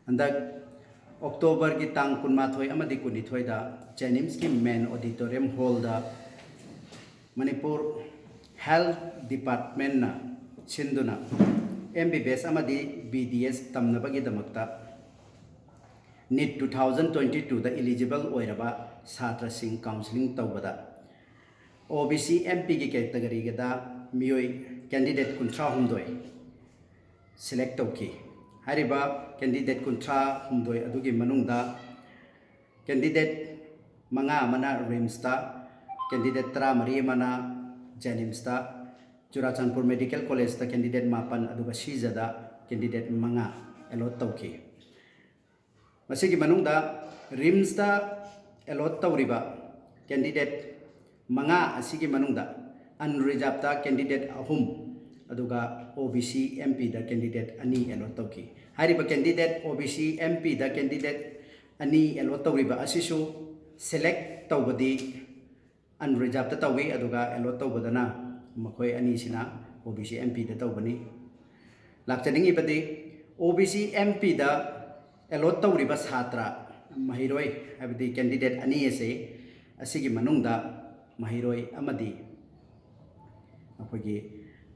Andak October ki tang kunmathoi amadi kunithoi da Jenims ki main auditorium hall da Manipur Health Department na sinduna MBBS amadi BDS tamnabagi damakta NEET 2022 da eligible oiraba satra sing counseling tawbada OBC MP ki category gada mioi candidate kuntra humdoi select tawki hariba candidate kuntra humdoi adugi manungda candidate manga mana RIMS ta candidate tra mari mana Jenims ta Churachandpur Medical College ta candidate mapan aduga Shizada candidate manga allot tawki masigi manungda RIMS ta allot tawriba candidate manga asigi manungda unreserved ta candidate ahum aduga OBC MP da candidate ani allot tawki hariba candidate OBC MP da candidate ani allot tawriba asisu select tawbadi unreserved ta tawi aduga allot tawbadana makoi ani sina OBC MP da tawbani lakchaningi badi OBC MP da allot tawriba satra mahiroi habdi candidate ani ase asigi manungda mahiroi amadi akogi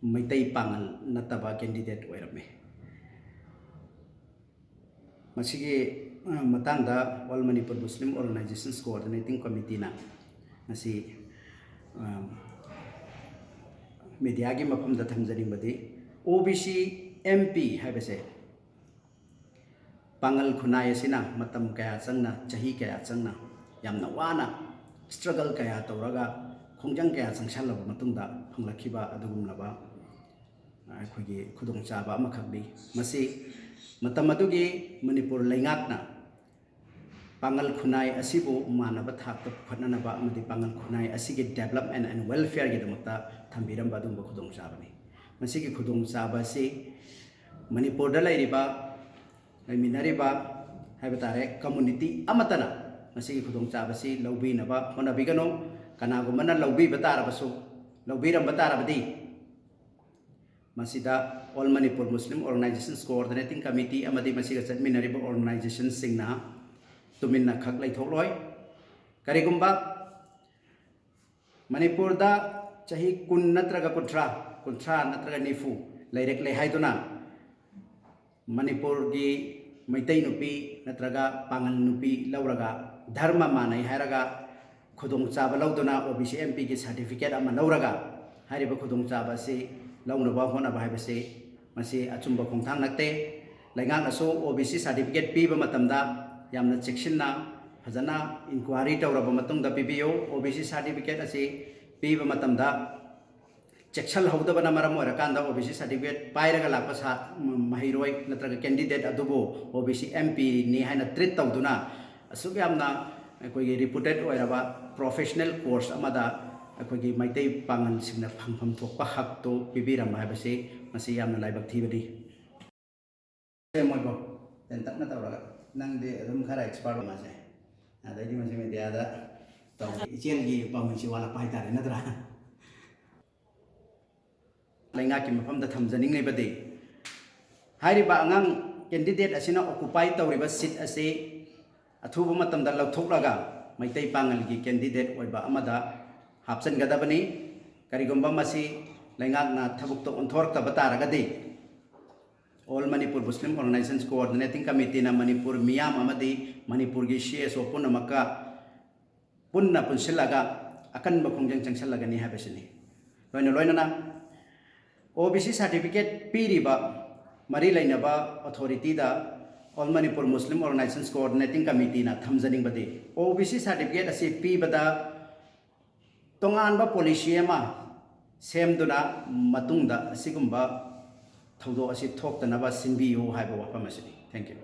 maitai pangal nataba candidate oirame masigi matangda All Manipur Muslim Organizations Coordinating Committee na masi media gi mafamda thamjani badi OBC MP habese pangal khunai asina matam kaya changna chahi kaya changna yamna wana struggle kaya tawraga khongjang kaya changsalaba matungda phanglakiba adugumlaba akhoi khudong chaba amakhakni masi matam adugi Manipur laingakna pangal khunai asibu manaba thakta phatnanaba amadi pangal khunai asigi development and welfare gi damakta thambiramba adumba khudong chabani masigi khudong chaba si Manipur da lairiba laiminariba haibetare community amatana masigi khudong chaba si lawbi naba honabigano kanagumana lawbi batarabasu lawbiram batarabadi masida All Manipur Muslim Organizations Coordinating Committee amadi masiga chadminariba organizations singna tuminna khak laithokloi karigumba Manipur da chahi kun natraga kuntra natraga nifu lairek lei haiduna Manipur gi maitai nupi natraga pangal nupi lauraga dharma manai haraga khudong chaba lauduna OBC MP gi certificate ama lauraga hariba khudong chaba si launaba honaba haibase masi achumba khongthang nakte laingang aso OBC certificate piba matamda yamna cheksinna phajana inquiry tawraba matungda pibiyo OBC certificate asi piba matamda cheksal hawdabana maram orakanda OBC certificate pairaga lakpa sa mahiroi natraga candidate adubo OBC MP ni haina treat tawduna asuk yamna akogi reputed oiraba professional course amada akogi maitai pangan singna phangpham thokpa hakto pibiram haibase masi yamna laibak thibadi moibo tentakna tawraga nangde adum khara expert ma se adai masi media da taw ichel pamunsi wala paitare nadra lainga ki mafam da thamjaning nei bade hairi ba angang candidate asina occupy tawriba seat ase athuba matam da lauthoklaga maitai pangal gi candidate oiba amada hapsan gadabani karigomba masi laingak na thabuk to onthor ta bataragadi All Manipur Muslim Organizations Coordinating Committee na Manipur miyam amadi Manipur gi CSO punamaka punna punsilaga akan bakhongjang changsallaga ni habesini loina na OBC certificate piriba mari lainaba authority da All Manipur Muslim Organizations Coordinating Committee na thamjaning bade OBC certificate asi pibada tonganba policy ama semduna matungda asigumba thawdo asi thoktanaba sinbiyo haiba wafam asini thank you